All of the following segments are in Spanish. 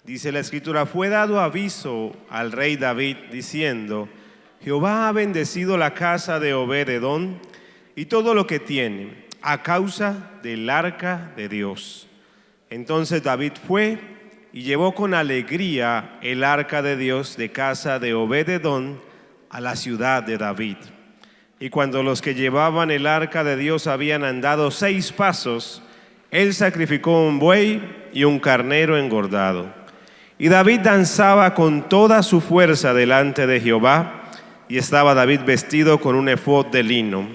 Dice la Escritura: fue dado aviso al rey David diciendo: Jehová ha bendecido la casa de Obed-edom y todo lo que tiene, a causa del arca de Dios. Entonces David fue y llevó con alegría el arca de Dios de casa de Obed-edom a la ciudad de David. Y cuando los que llevaban el arca de Dios habían andado 6 pasos, él sacrificó un buey y un carnero engordado. Y David danzaba con toda su fuerza delante de Jehová, y estaba David vestido con un efod de lino.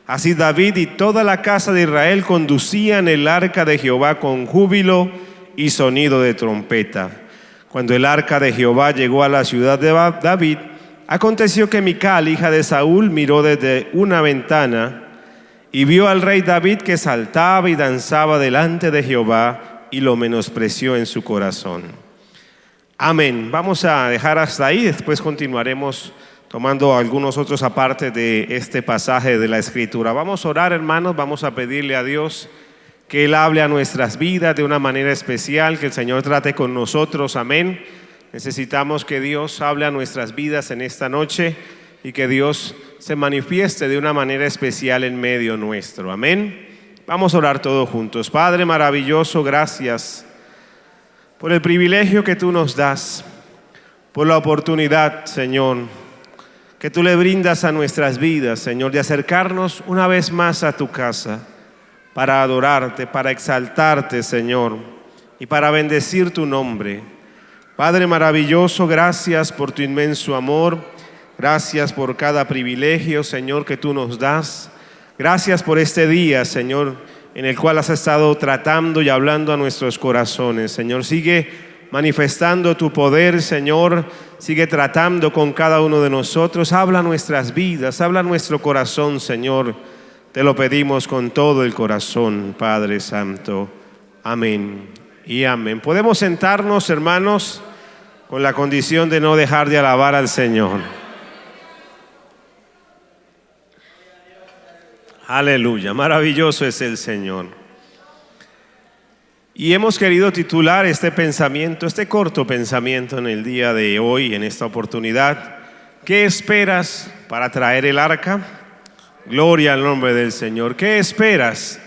Así David y toda la casa de Israel conducían el arca de Jehová con júbilo y sonido de trompeta. Cuando el arca de Jehová llegó a la ciudad de David, aconteció que Mical, hija de Saúl, miró desde una ventana y vio al rey David que saltaba y danzaba delante de Jehová, y lo menospreció en su corazón. Amén. Vamos a dejar hasta ahí, después continuaremos tomando algunos otros apartes de este pasaje de la Escritura. Vamos a orar, hermanos, vamos a pedirle a Dios que Él hable a nuestras vidas de una manera especial, que el Señor trate con nosotros. Amén. Necesitamos que Dios hable a nuestras vidas en esta noche y que Dios se manifieste de una manera especial en medio nuestro. Amén. Vamos a orar todos juntos. Padre maravilloso, gracias por el privilegio que tú nos das, por la oportunidad, Señor, que tú le brindas a nuestras vidas, Señor, de acercarnos una vez más a tu casa para adorarte, para exaltarte, Señor, y para bendecir tu nombre. Padre maravilloso, gracias por tu inmenso amor, gracias por cada privilegio, Señor, que tú nos das. Gracias por este día, Señor, en el cual has estado tratando y hablando a nuestros corazones. Señor, sigue manifestando tu poder, Señor, sigue tratando con cada uno de nosotros. Habla nuestras vidas, habla nuestro corazón, Señor. Te lo pedimos con todo el corazón, Padre Santo. Amén y amén. Podemos sentarnos, hermanos, con la condición de no dejar de alabar al Señor. Aleluya, maravilloso es el Señor. Y hemos querido titular este pensamiento, este corto pensamiento en el día de hoy, en esta oportunidad: ¿qué esperas para traer el arca? Gloria al nombre del Señor. ¿Qué esperas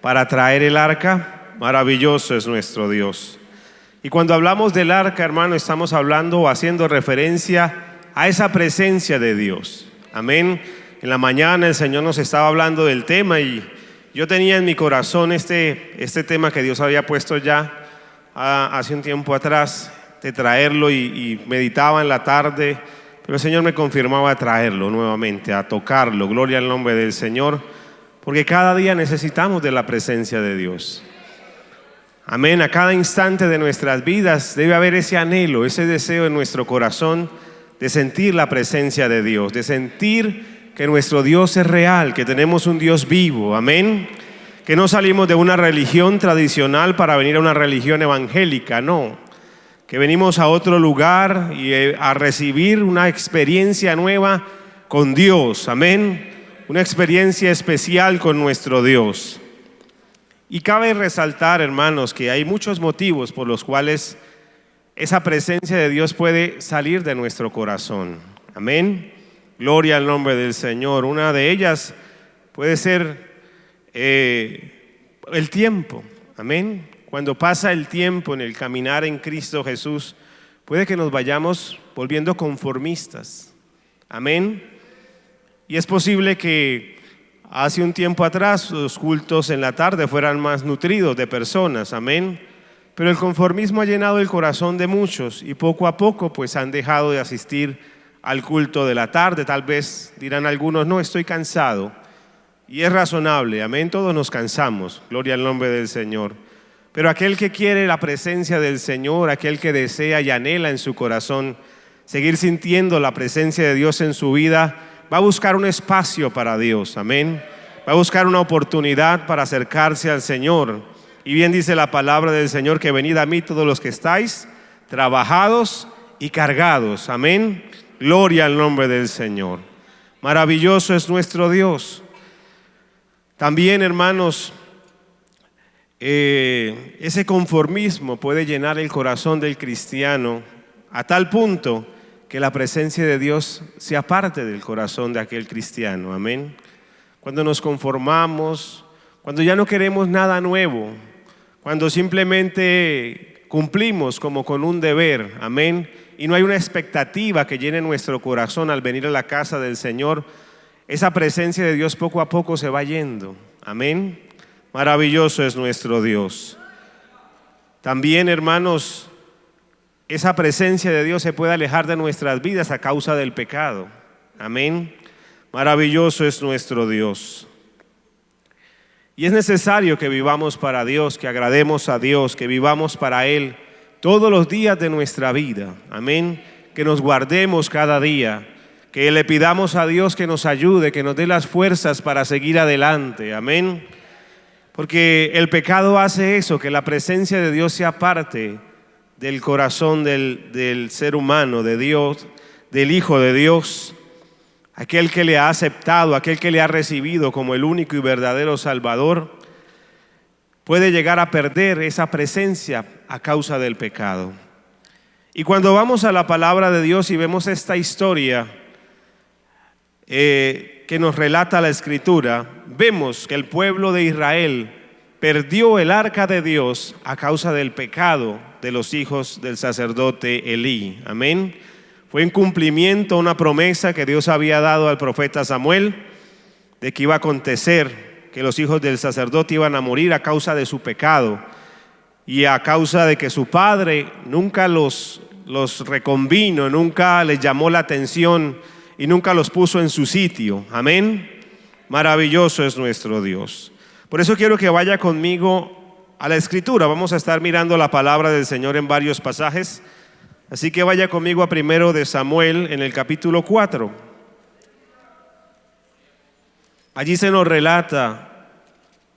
para traer el arca? Maravilloso es nuestro Dios. Y cuando hablamos del arca, hermano, estamos hablando o haciendo referencia a esa presencia de Dios. Amén. En la mañana el Señor nos estaba hablando del tema y yo tenía en mi corazón este tema que Dios había puesto ya hace un tiempo atrás, de traerlo, y meditaba en la tarde, pero el Señor me confirmaba traerlo nuevamente, a tocarlo. Gloria al nombre del Señor, porque cada día necesitamos de la presencia de Dios. Amén. A cada instante de nuestras vidas debe haber ese anhelo, ese deseo en nuestro corazón de sentir la presencia de Dios, de sentir que nuestro Dios es real, que tenemos un Dios vivo. Amén. Que no salimos de una religión tradicional para venir a una religión evangélica, no. Que venimos a otro lugar y a recibir una experiencia nueva con Dios. Amén. Una experiencia especial con nuestro Dios. Y cabe resaltar, hermanos, que hay muchos motivos por los cuales esa presencia de Dios puede salir de nuestro corazón. Amén. Gloria al nombre del Señor. Una de ellas puede ser el tiempo. Amén. Cuando pasa el tiempo en el caminar en Cristo Jesús, puede que nos vayamos volviendo conformistas. Amén. Y es posible que hace un tiempo atrás los cultos en la tarde fueran más nutridos de personas. Amén. Pero el conformismo ha llenado el corazón de muchos y poco a poco pues han dejado de asistir al culto de la tarde. Tal vez dirán algunos: no, estoy cansado. Y es razonable, amén, todos nos cansamos, gloria al nombre del Señor. Pero aquel que quiere la presencia del Señor, aquel que desea y anhela en su corazón seguir sintiendo la presencia de Dios en su vida, va a buscar un espacio para Dios, amén. Va a buscar una oportunidad para acercarse al Señor. Y bien dice la palabra del Señor que venid a mí todos los que estáis trabajados y cargados, amén. Gloria al nombre del Señor. Maravilloso es nuestro Dios. También, hermanos, ese conformismo puede llenar el corazón del cristiano a tal punto que la presencia de Dios se aparte del corazón de aquel cristiano. Amén. Cuando nos conformamos, cuando ya no queremos nada nuevo, cuando simplemente cumplimos como con un deber, amén, y no hay una expectativa que llene nuestro corazón al venir a la casa del Señor, esa presencia de Dios poco a poco se va yendo. Amén. Maravilloso es nuestro Dios. También, hermanos, esa presencia de Dios se puede alejar de nuestras vidas a causa del pecado. Amén. Maravilloso es nuestro Dios. Y es necesario que vivamos para Dios, que agrademos a Dios, que vivamos para Él todos los días de nuestra vida. Amén. Que nos guardemos cada día, que le pidamos a Dios que nos ayude, que nos dé las fuerzas para seguir adelante. Amén. Porque el pecado hace eso, que la presencia de Dios sea parte del corazón del ser humano, de Dios, del Hijo de Dios, aquel que le ha aceptado, aquel que le ha recibido como el único y verdadero Salvador, puede llegar a perder esa presencia a causa del pecado. Y cuando vamos a la palabra de Dios y vemos esta historia que nos relata la Escritura, vemos que el pueblo de Israel perdió el arca de Dios a causa del pecado de los hijos del sacerdote Elí. Amén. Fue en cumplimiento una promesa que Dios había dado al profeta Samuel de que iba a acontecer que los hijos del sacerdote iban a morir a causa de su pecado y a causa de que su padre nunca los reconvino, nunca les llamó la atención y nunca los puso en su sitio. Amén. Maravilloso es nuestro Dios. Por eso quiero que vaya conmigo a la Escritura. Vamos a estar mirando la palabra del Señor en varios pasajes. Así que vaya conmigo a 1 de Samuel en el capítulo 4. Allí se nos relata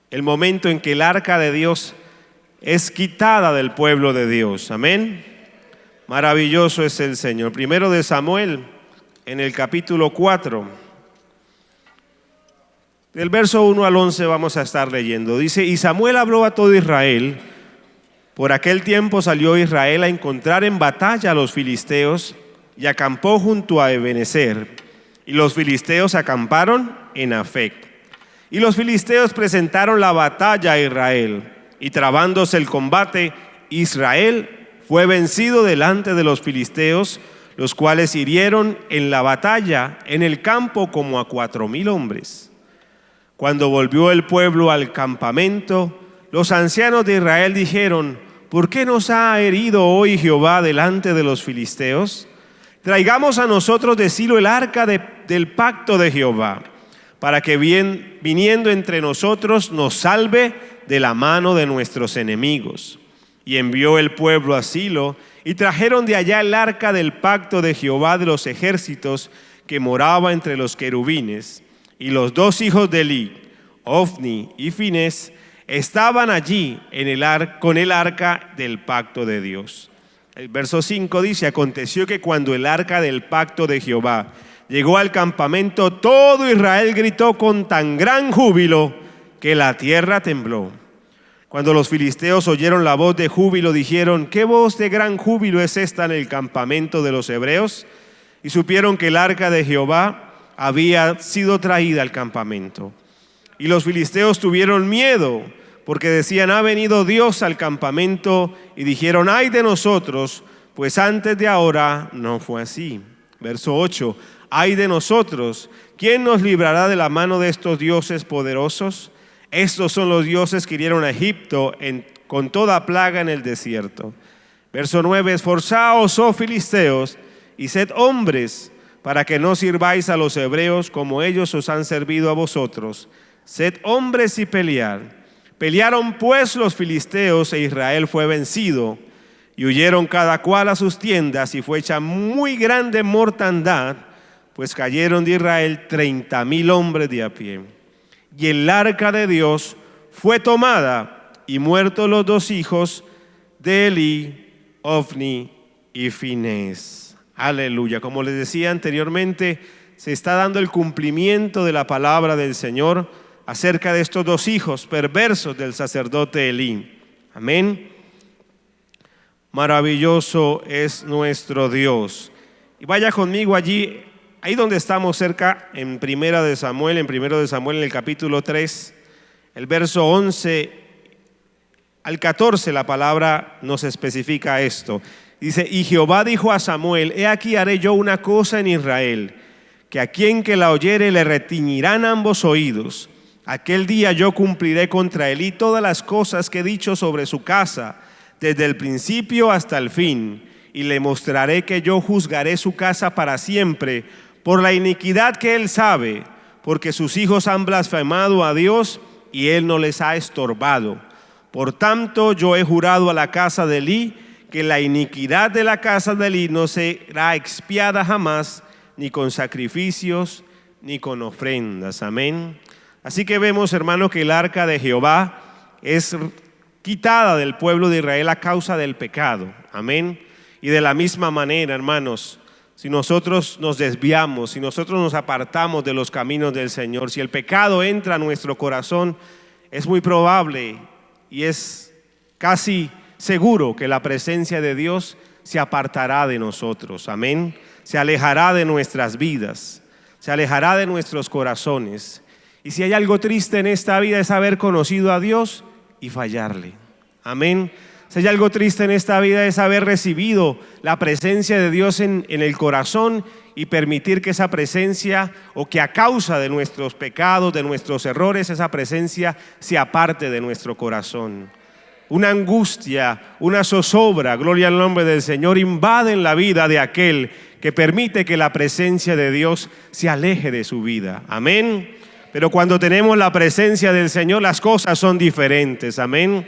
el momento en que el arca de Dios es quitada del pueblo de Dios. Amén. Maravilloso es el Señor. 1 de Samuel en el capítulo 4. Del verso 1 al 11 vamos a estar leyendo. Dice: y Samuel habló a todo Israel. Por aquel tiempo salió Israel a encontrar en batalla a los filisteos y acampó junto a Ebenezer. Y los filisteos acamparon en Afec. Y los filisteos presentaron la batalla a Israel. Y trabándose el combate, Israel fue vencido delante de los filisteos, los cuales hirieron en la batalla en el campo como a 4,000 hombres. Cuando volvió el pueblo al campamento, los ancianos de Israel dijeron: ¿por qué nos ha herido hoy Jehová delante de los filisteos? Traigamos a nosotros de Silo el arca del pacto de Jehová, para que viniendo entre nosotros nos salve de la mano de nuestros enemigos. Y envió el pueblo a Silo, y trajeron de allá el arca del pacto de Jehová de los ejércitos, que moraba entre los querubines. Y los dos hijos de Elí, Ofni y Finés, estaban allí con el arca del pacto de Dios. El verso 5 dice: aconteció que cuando el arca del pacto de Jehová llegó al campamento, todo Israel gritó con tan gran júbilo que la tierra tembló. Cuando los filisteos oyeron la voz de júbilo, dijeron: ¿qué voz de gran júbilo es esta en el campamento de los hebreos? Y supieron que el arca de Jehová había sido traída al campamento. Y los filisteos tuvieron miedo, porque decían: ha venido Dios al campamento. Y dijeron: ay de nosotros, pues antes de ahora no fue así. Verso 8: ay de nosotros, ¿quién nos librará de la mano de estos dioses poderosos? Estos son los dioses que hirieron a Egipto con toda plaga en el desierto. Verso 9: esforzaos, oh filisteos, y sed hombres, para que no sirváis a los hebreos como ellos os han servido a vosotros. Sed hombres y pelead. Pelearon pues los filisteos, e Israel fue vencido. Y huyeron cada cual a sus tiendas, y fue hecha muy grande mortandad, pues cayeron de Israel 30,000 hombres de a pie. Y el arca de Dios fue tomada, y muertos los dos hijos de Elí, Ofni y Finés. Aleluya. Como les decía anteriormente, se está dando el cumplimiento de la palabra del Señor acerca de estos dos hijos perversos del sacerdote Elí. Amén. Maravilloso es nuestro Dios. Y vaya conmigo allí, ahí donde estamos cerca, en Primero de Samuel, en el capítulo 3, el verso 11 al 14, la palabra nos especifica esto. Dice: y Jehová dijo a Samuel: he aquí haré yo una cosa en Israel, que a quien que la oyere le retiñirán ambos oídos. Aquel día yo cumpliré contra Elí todas las cosas que he dicho sobre su casa, desde el principio hasta el fin, y le mostraré que yo juzgaré su casa para siempre, por la iniquidad que él sabe, porque sus hijos han blasfemado a Dios, y él no les ha estorbado. Por tanto, yo he jurado a la casa de Elí, que la iniquidad de la casa de Elí no será expiada jamás, ni con sacrificios, ni con ofrendas. Amén. Así que vemos, hermanos, que el arca de Jehová es quitada del pueblo de Israel a causa del pecado. Amén. Y de la misma manera, hermanos, si nosotros nos desviamos, si nosotros nos apartamos de los caminos del Señor, si el pecado entra a nuestro corazón, es muy probable y es casi seguro que la presencia de Dios se apartará de nosotros. Amén. Se alejará de nuestras vidas, se alejará de nuestros corazones. Y si hay algo triste en esta vida es haber conocido a Dios y fallarle. Amén. Si hay algo triste en esta vida es haber recibido la presencia de Dios en el corazón y permitir que esa presencia, o que a causa de nuestros pecados, de nuestros errores, esa presencia se aparte de nuestro corazón. Una angustia, una zozobra, gloria al nombre del Señor, invaden la vida de aquel que permite que la presencia de Dios se aleje de su vida. Amén. Pero cuando tenemos la presencia del Señor, las cosas son diferentes. Amén.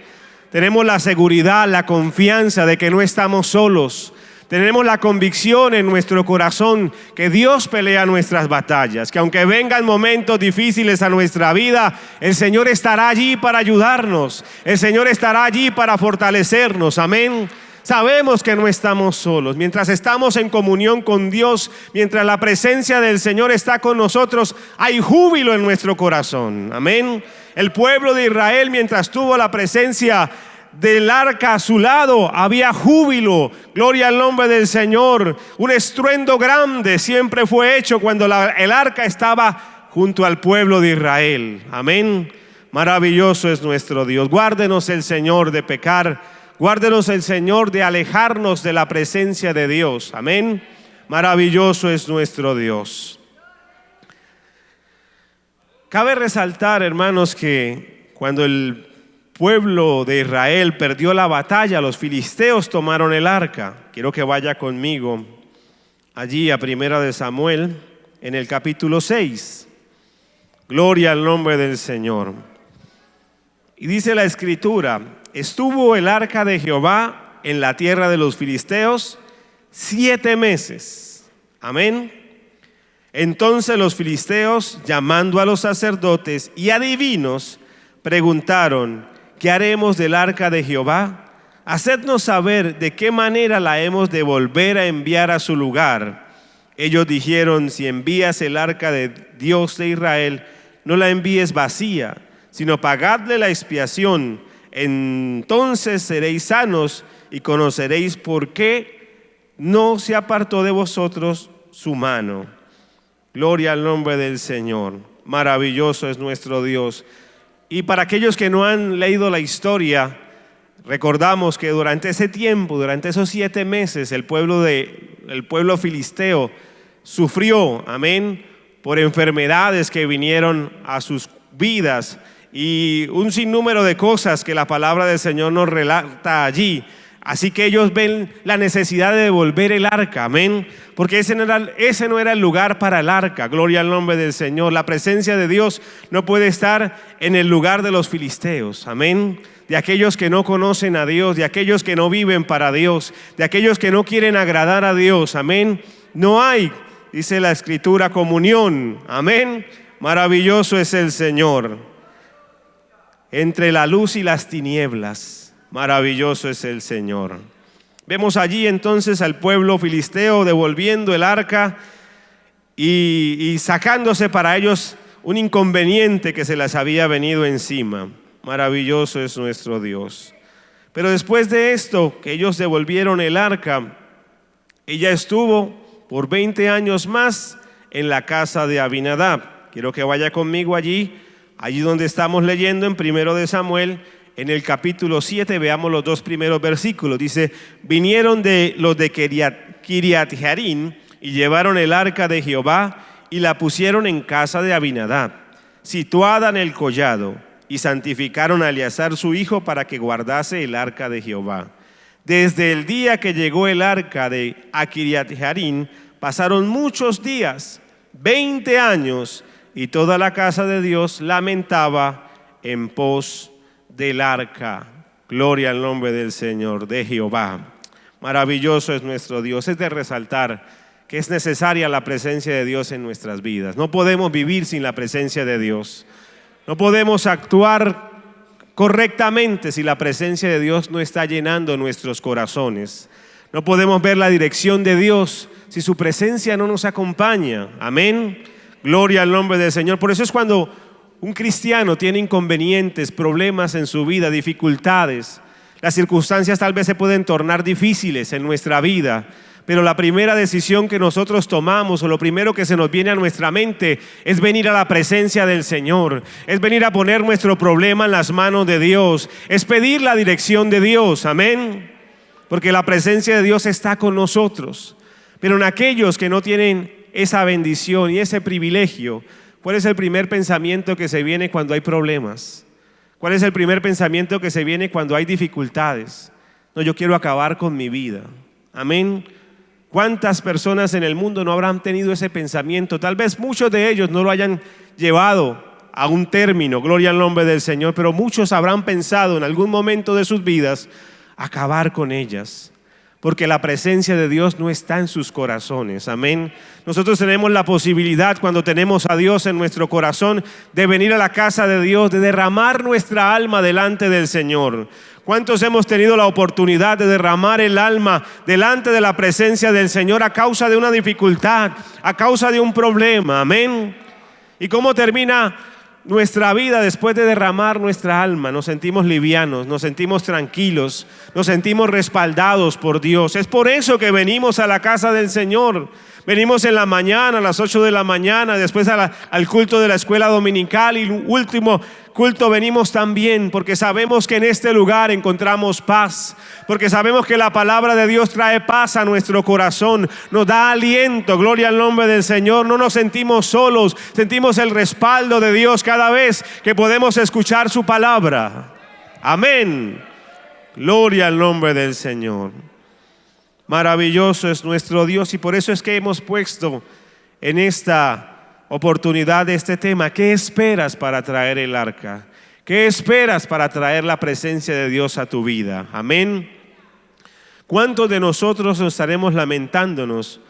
Tenemos la seguridad, la confianza de que no estamos solos. Tenemos la convicción en nuestro corazón que Dios pelea nuestras batallas, que aunque vengan momentos difíciles a nuestra vida, el Señor estará allí para ayudarnos, el Señor estará allí para fortalecernos. Amén. Sabemos que no estamos solos. Mientras estamos en comunión con Dios, mientras la presencia del Señor está con nosotros, hay júbilo en nuestro corazón. Amén. El pueblo de Israel, mientras tuvo la presencia del arca a su lado, había júbilo, gloria al nombre del Señor. Un estruendo grande siempre fue hecho cuando el arca estaba junto al pueblo de Israel. Amén. Maravilloso es nuestro Dios. Guárdenos el Señor de pecar, guárdenos el Señor de alejarnos de la presencia de Dios. Amén. Maravilloso es nuestro Dios. Cabe resaltar, hermanos, que cuando el pueblo de Israel perdió la batalla, los filisteos tomaron el arca. Quiero que vaya conmigo allí a Primera de Samuel, en el capítulo 6. Gloria al nombre del Señor. Y dice la Escritura: estuvo el arca de Jehová en la tierra de los filisteos 7 meses. Amén. Entonces los filisteos, llamando a los sacerdotes y adivinos, preguntaron: ¿qué haremos del arca de Jehová? Hacednos saber de qué manera la hemos de volver a enviar a su lugar. Ellos dijeron: si envías el arca de Dios de Israel, no la envíes vacía, sino pagadle la expiación. Entonces seréis sanos y conoceréis por qué no se apartó de vosotros su mano. Gloria al nombre del Señor. Maravilloso es nuestro Dios. Y para aquellos que no han leído la historia, recordamos que durante ese tiempo, durante esos 7 meses, el pueblo filisteo sufrió, amén, por enfermedades que vinieron a sus vidas y un sinnúmero de cosas que la palabra del Señor nos relata allí. Así que ellos ven la necesidad de devolver el arca, amén, porque ese no era el lugar para el arca. Gloria al nombre del Señor. La presencia de Dios no puede estar en el lugar de los filisteos, amén, de aquellos que no conocen a Dios, de aquellos que no viven para Dios, de aquellos que no quieren agradar a Dios, amén. No hay, dice la Escritura, comunión, amén. Maravilloso es el Señor. Entre la luz y las tinieblas, maravilloso es el Señor. Vemos allí entonces al pueblo filisteo devolviendo el arca y sacándose para ellos un inconveniente que se les había venido encima. Maravilloso es nuestro Dios. Pero después de esto, que ellos devolvieron el arca, ella estuvo por 20 años más en la casa de Abinadab. Quiero que vaya conmigo allí donde estamos leyendo en 1 de Samuel, en el capítulo 7, veamos los 2 primeros versículos. Dice: vinieron de los de Kiriat Jearim y llevaron el arca de Jehová y la pusieron en casa de Abinadab, situada en el collado, y santificaron a Eleazar su hijo para que guardase el arca de Jehová. Desde el día que llegó el arca de Kiriat Jearim pasaron muchos días, 20 años, y toda la casa de Dios lamentaba en pos del arca. Gloria al nombre del Señor, de Jehová. Maravilloso es nuestro Dios. Es de resaltar que es necesaria la presencia de Dios en nuestras vidas. No podemos vivir sin la presencia de Dios. No podemos actuar correctamente si la presencia de Dios no está llenando nuestros corazones. No podemos ver la dirección de Dios si su presencia no nos acompaña. Amén. Gloria al nombre del Señor. Por eso es cuando un cristiano tiene inconvenientes, problemas en su vida, dificultades, las circunstancias tal vez se pueden tornar difíciles en nuestra vida, pero la primera decisión que nosotros tomamos, o lo primero que se nos viene a nuestra mente, es venir a la presencia del Señor, es venir a poner nuestro problema en las manos de Dios, es pedir la dirección de Dios. Amén. Porque la presencia de Dios está con nosotros. Pero en aquellos que no tienen esa bendición y ese privilegio, ¿cuál es el primer pensamiento que se viene cuando hay problemas? ¿Cuál es el primer pensamiento que se viene cuando hay dificultades? No, yo quiero acabar con mi vida. Amén. ¿Cuántas personas en el mundo no habrán tenido ese pensamiento? Tal vez muchos de ellos no lo hayan llevado a un término, gloria al nombre del Señor, pero muchos habrán pensado en algún momento de sus vidas acabar con ellas, porque la presencia de Dios no está en sus corazones. Amén. Nosotros tenemos la posibilidad, cuando tenemos a Dios en nuestro corazón, de venir a la casa de Dios, de derramar nuestra alma delante del Señor. ¿Cuántos hemos tenido la oportunidad de derramar el alma delante de la presencia del Señor a causa de una dificultad, a causa de un problema? Amén. ¿Y cómo termina nuestra vida después de derramar nuestra alma? Nos sentimos livianos, nos sentimos tranquilos, nos sentimos respaldados por Dios. Es por eso que venimos a la casa del Señor. Venimos en la mañana, a las 8 de la mañana, después al culto de la escuela dominical, y el último culto venimos también porque sabemos que en este lugar encontramos paz, porque sabemos que la palabra de Dios trae paz a nuestro corazón, nos da aliento. Gloria al nombre del Señor. No nos sentimos solos, sentimos el respaldo de Dios cada vez que podemos escuchar su palabra. Amén. Gloria al nombre del Señor. Maravilloso es nuestro Dios, y por eso es que hemos puesto en esta oportunidad este tema: ¿qué esperas para traer el arca? ¿Qué esperas para traer la presencia de Dios a tu vida? Amén. ¿Cuántos de nosotros nos estaremos lamentándonos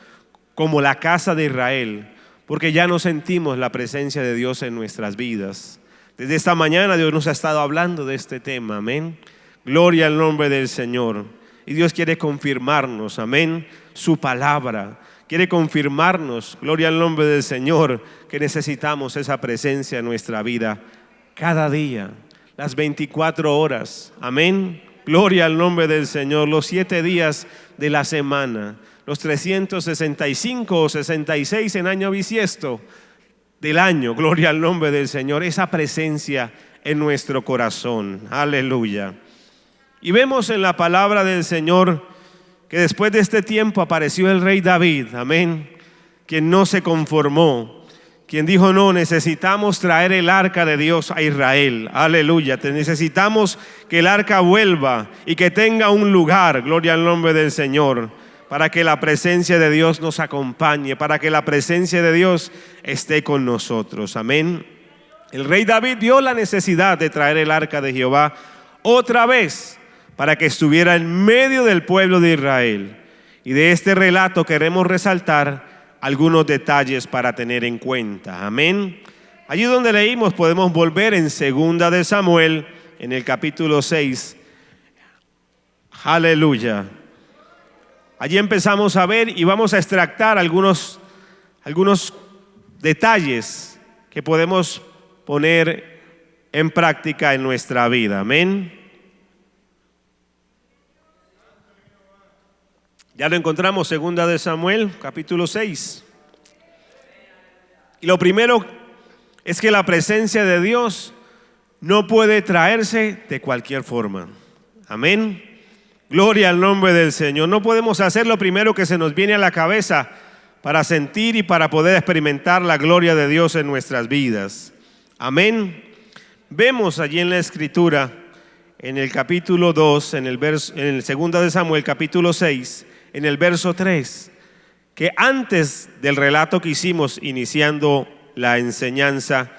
como la casa de Israel porque ya no sentimos la presencia de Dios en nuestras vidas? Desde esta mañana Dios nos ha estado hablando de este tema. Amén. Gloria al nombre del Señor. Y Dios quiere confirmarnos, amén, su palabra. Quiere confirmarnos, gloria al nombre del Señor, que necesitamos esa presencia en nuestra vida cada día, las 24 horas, amén. Gloria al nombre del Señor, los 7 días de la semana, los 365 o 66 en año bisiesto del año, gloria al nombre del Señor, esa presencia en nuestro corazón. Aleluya. Y vemos en la palabra del Señor que después de este tiempo apareció el rey David, amén, quien no se conformó, quien dijo: no, necesitamos traer el arca de Dios a Israel. Aleluya. Necesitamos que el arca vuelva y que tenga un lugar, gloria al nombre del Señor, para que la presencia de Dios nos acompañe, para que la presencia de Dios esté con nosotros. Amén. El rey David vio la necesidad de traer el arca de Jehová otra vez, para que estuviera en medio del pueblo de Israel. Y de este relato queremos resaltar algunos detalles para tener en cuenta. Amén. Allí donde leímos podemos volver en 2 de Samuel, en el capítulo 6. Aleluya. Allí empezamos a ver y vamos a extractar algunos detalles que podemos poner en práctica en nuestra vida. Amén. Ya lo encontramos, segunda de Samuel, capítulo 6. Y lo primero es que la presencia de Dios no puede traerse de cualquier forma. Amén. Gloria al nombre del Señor. No podemos hacer lo primero que se nos viene a la cabeza para sentir y para poder experimentar la gloria de Dios en nuestras vidas. Amén. Vemos allí en la Escritura, en el capítulo 2, en el segunda de Samuel, capítulo 6, en el verso 3, que antes del relato que hicimos iniciando la enseñanza,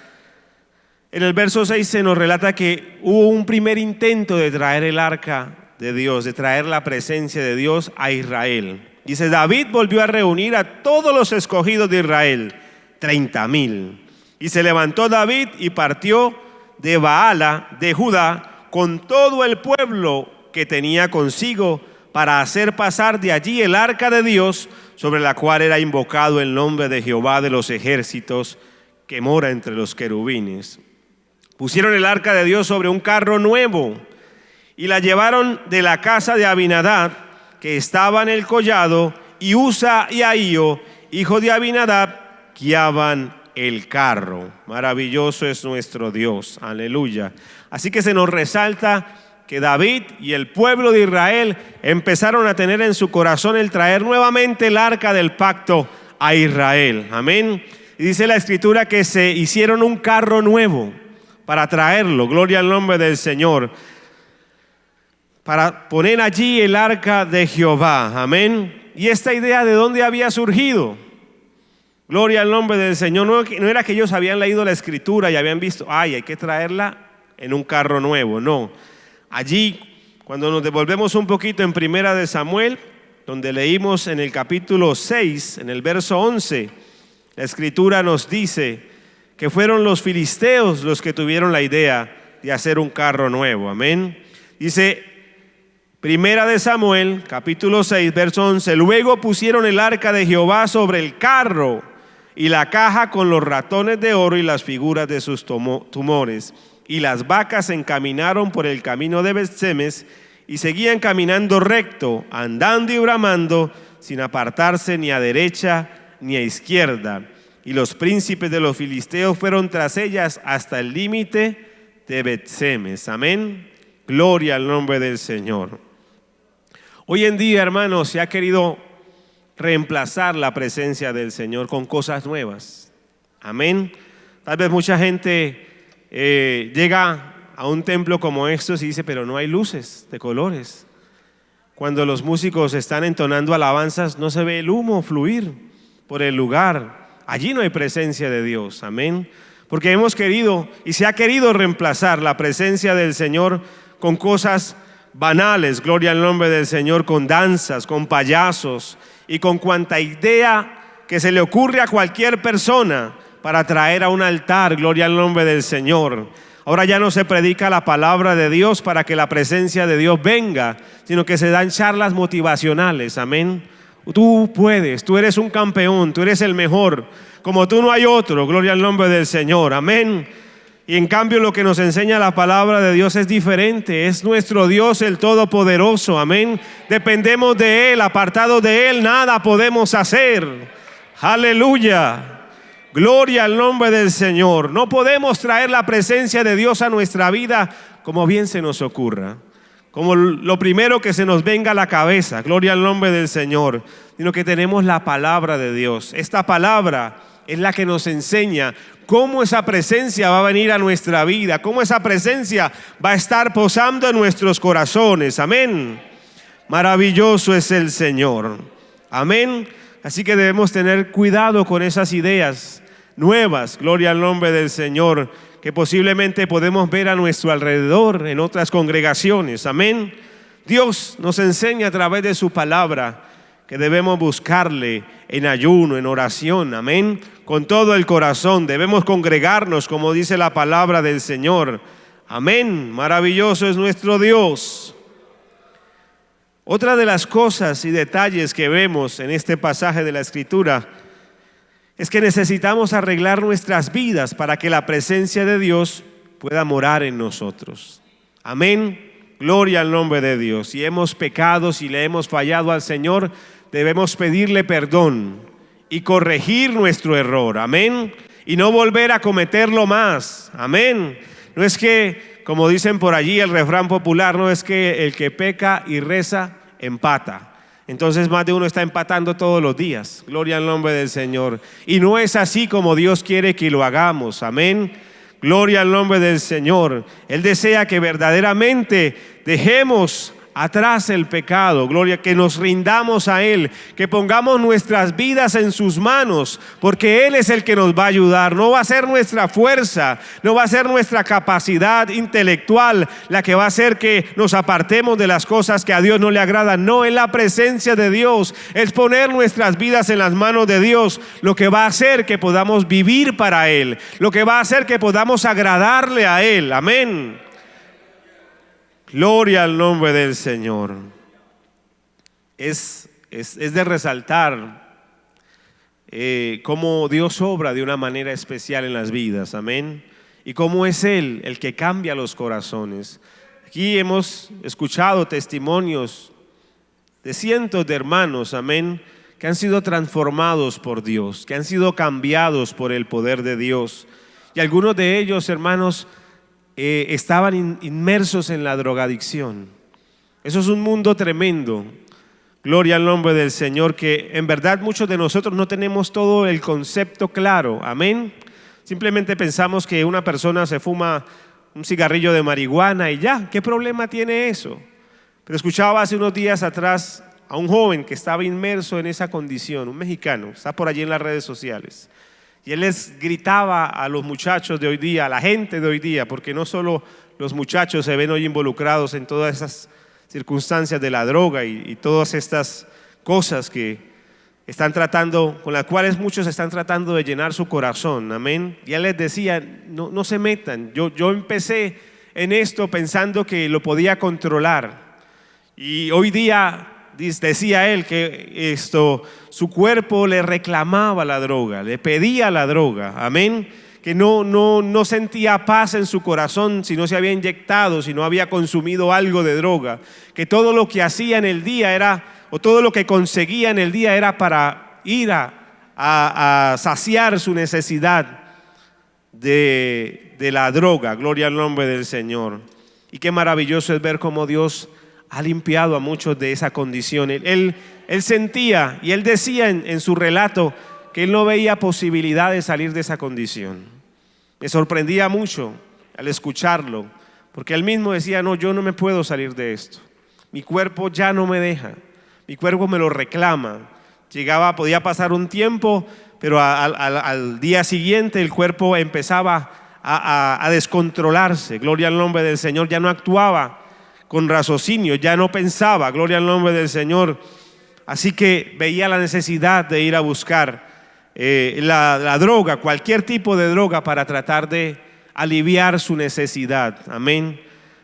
en el verso 6 se nos relata que hubo un primer intento de traer el arca de Dios, de traer la presencia de Dios a Israel. Dice, David volvió a reunir a todos los escogidos de Israel, 30,000. Y se levantó David y partió de Baala, de Judá, con todo el pueblo que tenía consigo, para hacer pasar de allí el arca de Dios, sobre la cual era invocado el nombre de Jehová de los ejércitos, que mora entre los querubines. Pusieron el arca de Dios sobre un carro nuevo y la llevaron de la casa de Abinadab, que estaba en el collado, y Usa y Ahío, hijo de Abinadab, guiaban el carro. Maravilloso es nuestro Dios, aleluya. Así que se nos resalta que David y el pueblo de Israel empezaron a tener en su corazón el traer nuevamente el arca del pacto a Israel. Amén. Y dice la Escritura que se hicieron un carro nuevo para traerlo, gloria al nombre del Señor, para poner allí el arca de Jehová. Amén. Y esta idea, ¿de dónde había surgido? Gloria al nombre del Señor. No era que ellos habían leído la Escritura y habían visto, hay que traerla en un carro nuevo. No. Allí, cuando nos devolvemos un poquito en Primera de Samuel, donde leímos en el capítulo 6, en el verso 11, la Escritura nos dice que fueron los filisteos los que tuvieron la idea de hacer un carro nuevo. Amén. Dice Primera de Samuel, capítulo 6, verso 11, luego pusieron el arca de Jehová sobre el carro y la caja con los ratones de oro y las figuras de sus tumores. Y las vacas se encaminaron por el camino de Bet-Semes y seguían caminando recto, andando y bramando, sin apartarse ni a derecha ni a izquierda. Y los príncipes de los filisteos fueron tras ellas hasta el límite de Bet-Semes. Amén. Gloria al nombre del Señor. Hoy en día, hermanos, se ha querido reemplazar la presencia del Señor con cosas nuevas. Amén. Tal vez mucha gente llega a un templo como estos y dice, pero no hay luces de colores. Cuando los músicos están entonando alabanzas, no se ve el humo fluir por el lugar. Allí no hay presencia de Dios. Amén. Porque hemos querido y se ha querido reemplazar la presencia del Señor con cosas banales, gloria al nombre del Señor, con danzas, con payasos y con cuanta idea que se le ocurre a cualquier persona para traer a un altar, gloria al nombre del Señor. Ahora ya no se predica la palabra de Dios para que la presencia de Dios venga, sino que se dan charlas motivacionales. Amén. Tú puedes, tú eres un campeón, tú eres el mejor, como tú no hay otro, gloria al nombre del Señor. Amén. Y en cambio lo que nos enseña la palabra de Dios es diferente. Es nuestro Dios el Todopoderoso. Amén. Dependemos de Él, apartados de Él nada podemos hacer. Aleluya. Gloria al nombre del Señor. No podemos traer la presencia de Dios a nuestra vida como bien se nos ocurra, como lo primero que se nos venga a la cabeza. Gloria al nombre del Señor. Sino que tenemos la palabra de Dios. Esta palabra es la que nos enseña cómo esa presencia va a venir a nuestra vida, cómo esa presencia va a estar posando en nuestros corazones. Amén. Maravilloso es el Señor. Amén. Así que debemos tener cuidado con esas ideas nuevas, gloria al nombre del Señor, que posiblemente podemos ver a nuestro alrededor en otras congregaciones. Amén. Dios nos enseña a través de su palabra que debemos buscarle en ayuno, en oración. Amén. Con todo el corazón debemos congregarnos, como dice la palabra del Señor. Amén. Maravilloso es nuestro Dios. Otra de las cosas y detalles que vemos en este pasaje de la Escritura es que necesitamos arreglar nuestras vidas para que la presencia de Dios pueda morar en nosotros. Amén. Gloria al nombre de Dios. Si hemos pecado, si le hemos fallado al Señor, debemos pedirle perdón y corregir nuestro error. Amén. Y no volver a cometerlo más. Amén. No es que, como dicen por allí el refrán popular, no es que el que peca y reza empata. Entonces más de uno está empatando todos los días. Gloria al nombre del Señor. Y no es así como Dios quiere que lo hagamos. Amén. Gloria al nombre del Señor. Él desea que verdaderamente dejemos atrás el pecado, gloria, que nos rindamos a Él, que pongamos nuestras vidas en sus manos, porque Él es el que nos va a ayudar. No va a ser nuestra fuerza, no va a ser nuestra capacidad intelectual la que va a hacer que nos apartemos de las cosas que a Dios no le agradan. No, es la presencia de Dios, es poner nuestras vidas en las manos de Dios lo que va a hacer que podamos vivir para Él, lo que va a hacer que podamos agradarle a Él. Amén. Gloria al nombre del Señor. Es de resaltar cómo Dios obra de una manera especial en las vidas, amén. Y cómo es Él el que cambia los corazones. Aquí hemos escuchado testimonios de cientos de hermanos, amén, que han sido transformados por Dios, que han sido cambiados por el poder de Dios. Y algunos de ellos, hermanos, estaban inmersos en la drogadicción. Eso es un mundo tremendo. Gloria al nombre del Señor, que en verdad muchos de nosotros no tenemos todo el concepto claro. Amén. Simplemente pensamos que una persona se fuma un cigarrillo de marihuana y ya, ¿qué problema tiene eso? Pero escuchaba hace unos días atrás a un joven que estaba inmerso en esa condición, un mexicano, está por allí en las redes sociales. Y él les gritaba a los muchachos de hoy día, a la gente de hoy día, porque no solo los muchachos se ven hoy involucrados en todas esas circunstancias de la droga y todas estas cosas que están tratando, con las cuales muchos están tratando de llenar su corazón, amén. Y él les decía, no se metan. Yo empecé en esto pensando que lo podía controlar. Y hoy día decía él que su cuerpo le reclamaba la droga, le pedía la droga, amén. Que no sentía paz en su corazón si no se había inyectado, si no había consumido algo de droga. Que todo lo que hacía en el día era, o todo lo que conseguía en el día era para ir a saciar su necesidad de la droga. Gloria al nombre del Señor. Y qué maravilloso es ver cómo Dios ha limpiado a muchos de esa condición. Él sentía y él decía en su relato que él no veía posibilidad de salir de esa condición. Me sorprendía mucho al escucharlo, porque él mismo decía, no, yo no me puedo salir de esto. Mi cuerpo ya no me deja, mi cuerpo me lo reclama. Podía pasar un tiempo, pero al día siguiente el cuerpo empezaba a descontrolarse. Gloria al nombre del Señor, ya no actuaba con raciocinio, ya no pensaba, gloria al nombre del Señor. Así que veía la necesidad de ir a buscar la droga, cualquier tipo de droga, para tratar de aliviar su necesidad, amén.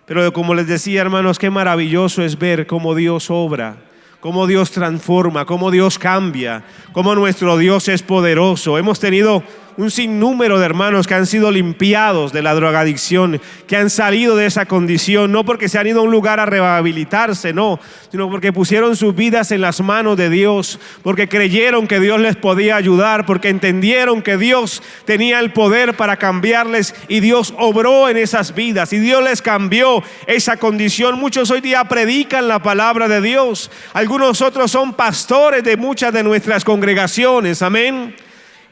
Pero como les decía, hermanos, qué maravilloso es ver cómo Dios obra, cómo Dios transforma, cómo Dios cambia, cómo nuestro Dios es poderoso. Hemos tenido un sinnúmero de hermanos que han sido limpiados de la drogadicción, que han salido de esa condición, no porque se han ido a un lugar a rehabilitarse, no, sino porque pusieron sus vidas en las manos de Dios, porque creyeron que Dios les podía ayudar, porque entendieron que Dios tenía el poder para cambiarles, y Dios obró en esas vidas y Dios les cambió esa condición. Muchos hoy día predican la palabra de Dios, algunos otros son pastores de muchas de nuestras congregaciones, amén.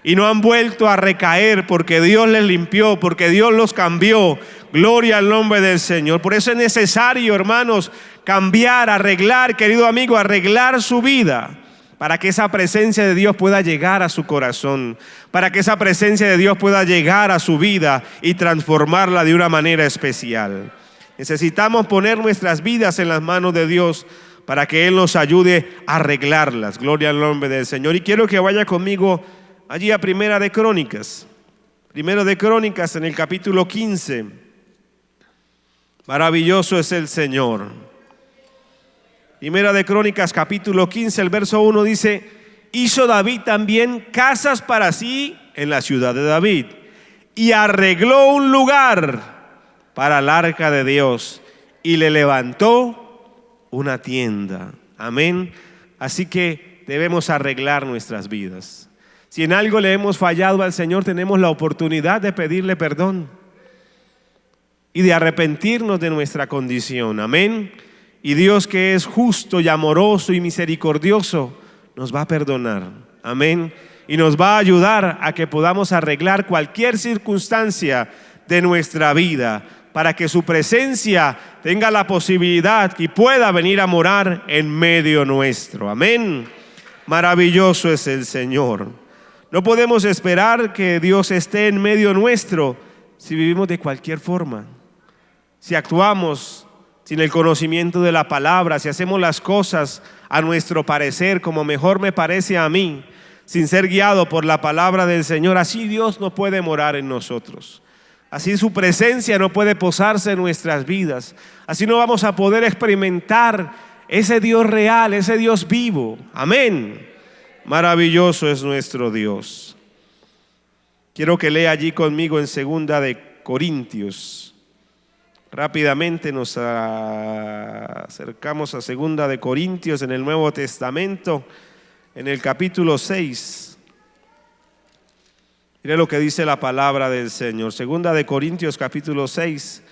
Y no han vuelto a recaer porque Dios les limpió, porque Dios los cambió. Gloria al nombre del Señor. Por eso es necesario, hermanos, cambiar, arreglar, querido amigo, arreglar su vida, para que esa presencia de Dios pueda llegar a su corazón, para que esa presencia de Dios pueda llegar a su vida y transformarla de una manera especial. Necesitamos poner nuestras vidas en las manos de Dios para que Él nos ayude a arreglarlas. Gloria al nombre del Señor. Y quiero que vaya conmigo allí a Primera de Crónicas en el capítulo 15. Maravilloso es el Señor. Primera de Crónicas capítulo 15, el verso 1 dice: hizo David también casas para sí en la ciudad de David y arregló un lugar para el arca de Dios y le levantó una tienda. Amén. Así que debemos arreglar nuestras vidas. Si en algo le hemos fallado al Señor, tenemos la oportunidad de pedirle perdón y de arrepentirnos de nuestra condición. Amén. Y Dios, que es justo y amoroso y misericordioso, nos va a perdonar. Amén. Y nos va a ayudar a que podamos arreglar cualquier circunstancia de nuestra vida, para que su presencia tenga la posibilidad y pueda venir a morar en medio nuestro. Amén. Maravilloso es el Señor. No podemos esperar que Dios esté en medio nuestro si vivimos de cualquier forma, si actuamos sin el conocimiento de la palabra, si hacemos las cosas a nuestro parecer, como mejor me parece a mí, sin ser guiado por la palabra del Señor. Así Dios no puede morar en nosotros. Así su presencia no puede posarse en nuestras vidas. Así no vamos a poder experimentar ese Dios real, ese Dios vivo. Amén. Maravilloso es nuestro Dios. Quiero que lea allí conmigo en 2 de Corintios. Rápidamente nos acercamos a 2 de Corintios en el Nuevo Testamento, en el capítulo 6. Mire lo que dice la palabra del Señor. 2 de Corintios capítulo 6,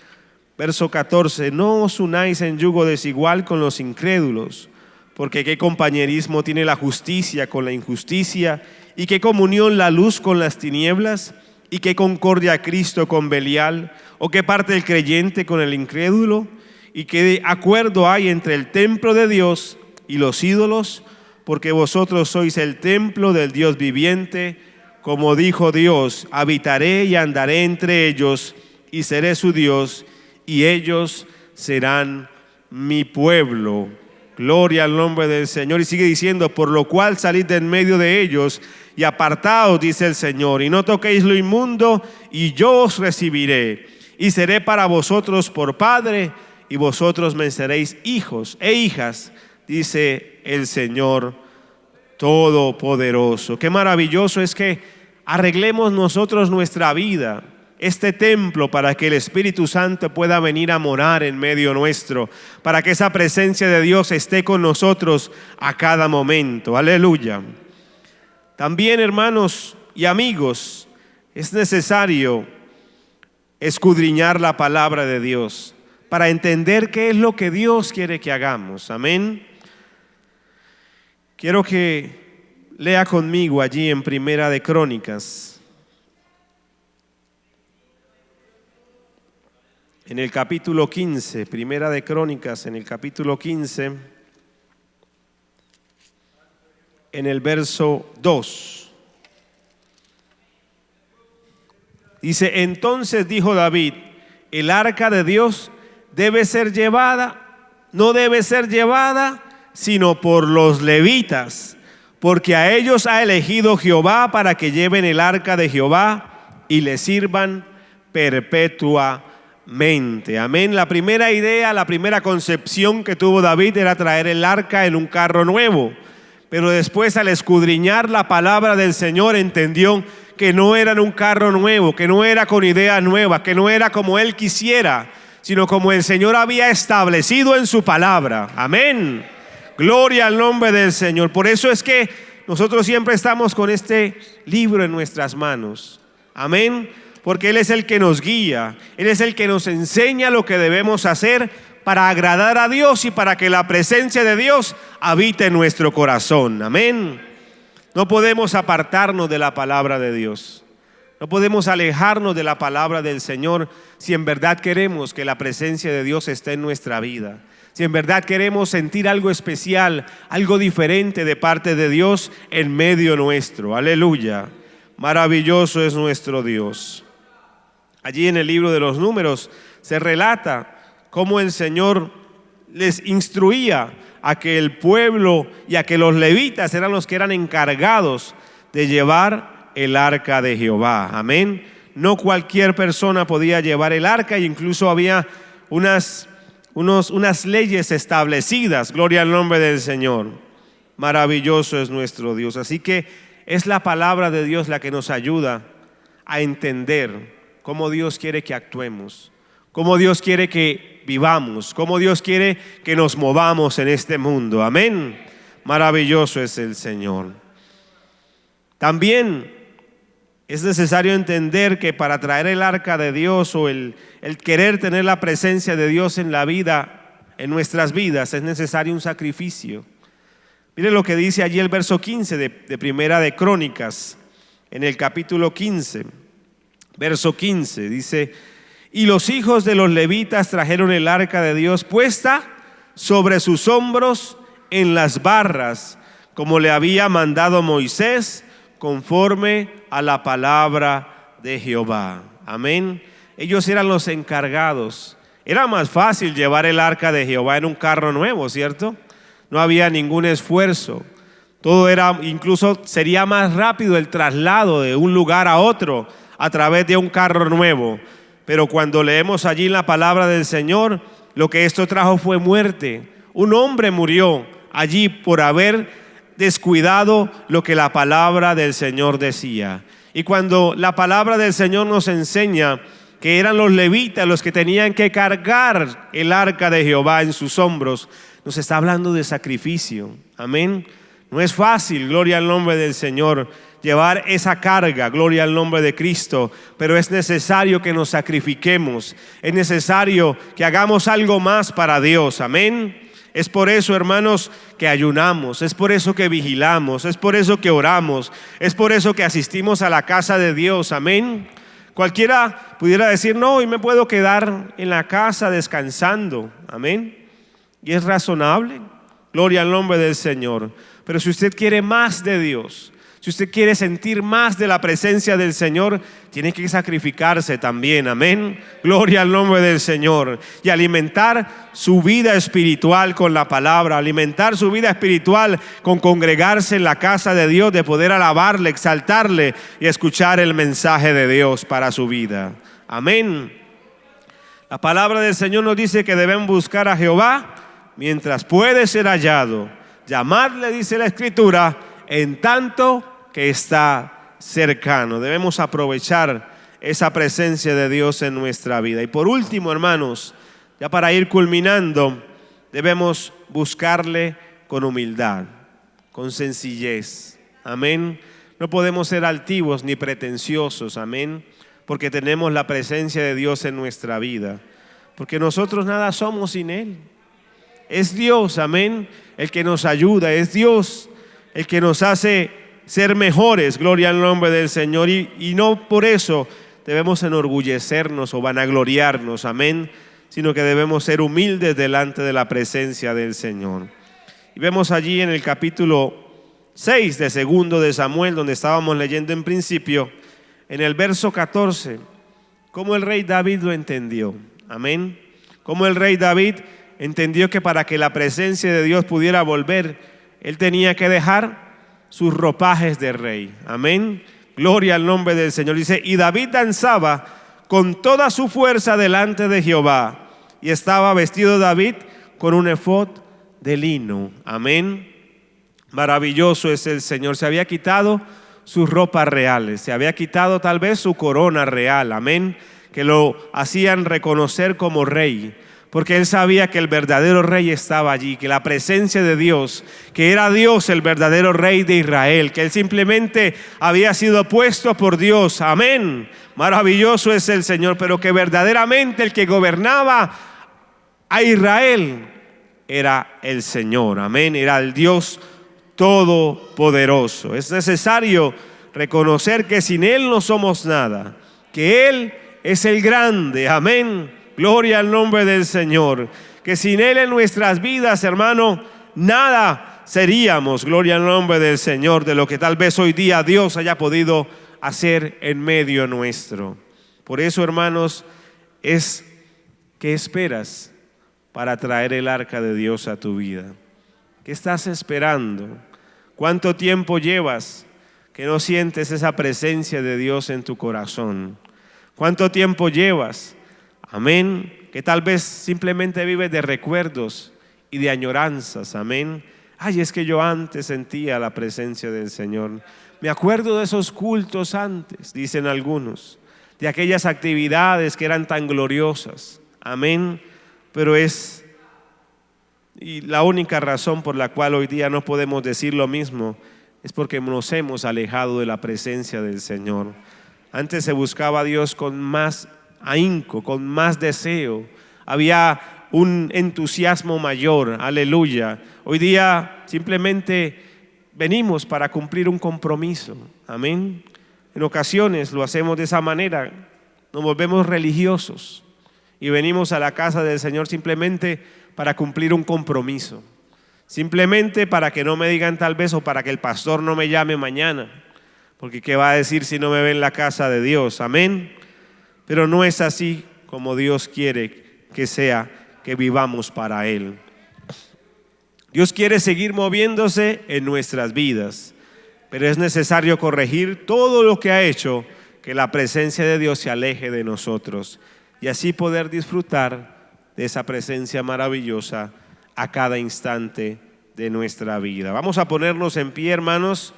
verso 14. No os unáis en yugo desigual con los incrédulos, porque qué compañerismo tiene la justicia con la injusticia, y qué comunión la luz con las tinieblas, y qué concordia Cristo con Belial, o qué parte el creyente con el incrédulo, y qué acuerdo hay entre el templo de Dios y los ídolos, porque vosotros sois el templo del Dios viviente. Como dijo Dios, habitaré y andaré entre ellos y seré su Dios y ellos serán mi pueblo. Gloria al nombre del Señor. Y sigue diciendo, por lo cual salid de en medio de ellos y apartaos, dice el Señor, y no toquéis lo inmundo, y yo os recibiré y seré para vosotros por padre y vosotros me seréis hijos e hijas, dice el Señor Todopoderoso. Qué maravilloso es que arreglemos nosotros nuestra vida, este templo, para que el Espíritu Santo pueda venir a morar en medio nuestro, para que esa presencia de Dios esté con nosotros a cada momento. Aleluya. También, hermanos y amigos, es necesario escudriñar la palabra de Dios para entender qué es lo que Dios quiere que hagamos. Amén. Quiero que lea conmigo allí en Primera de Crónicas, en el capítulo 15, Primera de Crónicas, en el capítulo 15, en el verso 2. Dice, entonces dijo David, el arca de Dios debe ser llevada, no debe ser llevada, sino por los levitas, porque a ellos ha elegido Jehová para que lleven el arca de Jehová y le sirvan perpetuamente. Amén. La primera idea, la primera concepción que tuvo David era traer el arca en un carro nuevo, pero después, al escudriñar la palabra del Señor, entendió que no era en un carro nuevo, que no era con ideas nuevas, que no era como él quisiera, sino como el Señor había establecido en su palabra. Amén. Gloria al nombre del Señor. Por eso es que nosotros siempre estamos con este libro en nuestras manos. Amén. Porque Él es el que nos guía, Él es el que nos enseña lo que debemos hacer para agradar a Dios y para que la presencia de Dios habite en nuestro corazón. Amén. No podemos apartarnos de la palabra de Dios. No podemos alejarnos de la palabra del Señor si en verdad queremos que la presencia de Dios esté en nuestra vida. Si en verdad queremos sentir algo especial, algo diferente de parte de Dios en medio nuestro. Aleluya. Maravilloso es nuestro Dios. Allí en el libro de los Números se relata cómo el Señor les instruía a que el pueblo y a que los levitas eran los que eran encargados de llevar el arca de Jehová. Amén. No cualquier persona podía llevar el arca, e incluso había unas leyes establecidas. Gloria al nombre del Señor. Maravilloso es nuestro Dios. Así que es la palabra de Dios la que nos ayuda a entender cómo Dios quiere que actuemos, cómo Dios quiere que vivamos, cómo Dios quiere que nos movamos en este mundo. Amén. Maravilloso es el Señor. También es necesario entender que para traer el arca de Dios o el querer tener la presencia de Dios en la vida, en nuestras vidas, es necesario un sacrificio. Mire lo que dice allí el verso 15 de Primera de Crónicas, en el capítulo 15, verso 15, dice: y los hijos de los levitas trajeron el arca de Dios puesta sobre sus hombros en las barras, como le había mandado Moisés, conforme a la palabra de Jehová. Amén. Ellos eran los encargados. Era más fácil llevar el arca de Jehová en un carro nuevo, ¿cierto? No había ningún esfuerzo. Todo era, incluso sería más rápido el traslado de un lugar a otro a través de un carro nuevo. Pero cuando leemos allí en la palabra del Señor, lo que esto trajo fue muerte. Un hombre murió allí por haber descuidado lo que la palabra del Señor decía. Y cuando la palabra del Señor nos enseña que eran los levitas los que tenían que cargar el arca de Jehová en sus hombros, nos está hablando de sacrificio. Amén. No es fácil, gloria al nombre del Señor, llevar esa carga, gloria al nombre de Cristo, pero es necesario que nos sacrifiquemos, es necesario que hagamos algo más para Dios. Amén. Es por eso, hermanos, que ayunamos, es por eso que vigilamos, es por eso que oramos, es por eso que asistimos a la casa de Dios. Amén. Cualquiera pudiera decir: no, hoy me puedo quedar en la casa descansando. Amén. Y es razonable, gloria al nombre del Señor. Pero si usted quiere más de Dios, si usted quiere sentir más de la presencia del Señor, tiene que sacrificarse también. Amén. Gloria al nombre del Señor. Y alimentar su vida espiritual con la palabra, alimentar su vida espiritual con congregarse en la casa de Dios, de poder alabarle, exaltarle y escuchar el mensaje de Dios para su vida. Amén. La palabra del Señor nos dice que debemos buscar a Jehová mientras puede ser hallado. Llamadle, dice la Escritura, en tanto que está cercano. Debemos aprovechar esa presencia de Dios en nuestra vida. Y por último, hermanos, ya para ir culminando, debemos buscarle con humildad, con sencillez. Amén. No podemos ser altivos ni pretenciosos. Amén. Porque tenemos la presencia de Dios en nuestra vida. Porque nosotros nada somos sin Él. Es Dios, amén, el que nos ayuda. Es Dios el que nos hace ser mejores, gloria al nombre del Señor. Y no por eso debemos enorgullecernos o vanagloriarnos, amén, sino que debemos ser humildes delante de la presencia del Señor. Y vemos allí en el capítulo 6 de segundo de Samuel, donde estábamos leyendo en principio, en el verso 14, cómo el rey David lo entendió. Amén. Cómo el rey David entendió que para que la presencia de Dios pudiera volver, él tenía que dejar sus ropajes de rey. Amén. Gloria al nombre del Señor. Dice: y David danzaba con toda su fuerza delante de Jehová, y estaba vestido David con un efod de lino. Amén. Maravilloso es el Señor. Se había quitado sus ropas reales, se había quitado tal vez su corona real. Amén. Que lo hacían reconocer como rey, porque él sabía que el verdadero rey estaba allí, que la presencia de Dios, que era Dios el verdadero rey de Israel, que él simplemente había sido puesto por Dios. Amén. Maravilloso es el Señor, pero que verdaderamente el que gobernaba a Israel era el Señor. Amén. Era el Dios todopoderoso. Es necesario reconocer que sin Él no somos nada, que Él es el grande. Amén. Gloria al nombre del Señor. Que sin Él en nuestras vidas, hermano, nada seríamos. Gloria al nombre del Señor, de lo que tal vez hoy día Dios haya podido hacer en medio nuestro. Por eso, hermanos, ¿qué esperas para traer el arca de Dios a tu vida? ¿Qué estás esperando? ¿Cuánto tiempo llevas que no sientes esa presencia de Dios en tu corazón? ¿Cuánto tiempo llevas? Amén. Que tal vez simplemente vives de recuerdos y de añoranzas. Amén. Ay, es que yo antes sentía la presencia del Señor. Me acuerdo de esos cultos antes, dicen algunos, de aquellas actividades que eran tan gloriosas. Amén. Pero y la única razón por la cual hoy día no podemos decir lo mismo es porque nos hemos alejado de la presencia del Señor. Antes se buscaba a Dios con más ahínco, con más deseo. Había un entusiasmo mayor, aleluya. Hoy día simplemente venimos para cumplir un compromiso, amén. En ocasiones lo hacemos de esa manera, nos volvemos religiosos y venimos a la casa del Señor simplemente para cumplir un compromiso, simplemente para que no me digan tal vez, o para que el pastor no me llame mañana, porque ¿qué va a decir si no me ve en la casa de Dios? Amén. Pero no es así como Dios quiere que sea, que vivamos para Él. Dios quiere seguir moviéndose en nuestras vidas, pero es necesario corregir todo lo que ha hecho que la presencia de Dios se aleje de nosotros y así poder disfrutar de esa presencia maravillosa a cada instante de nuestra vida. Vamos a ponernos en pie, hermanos.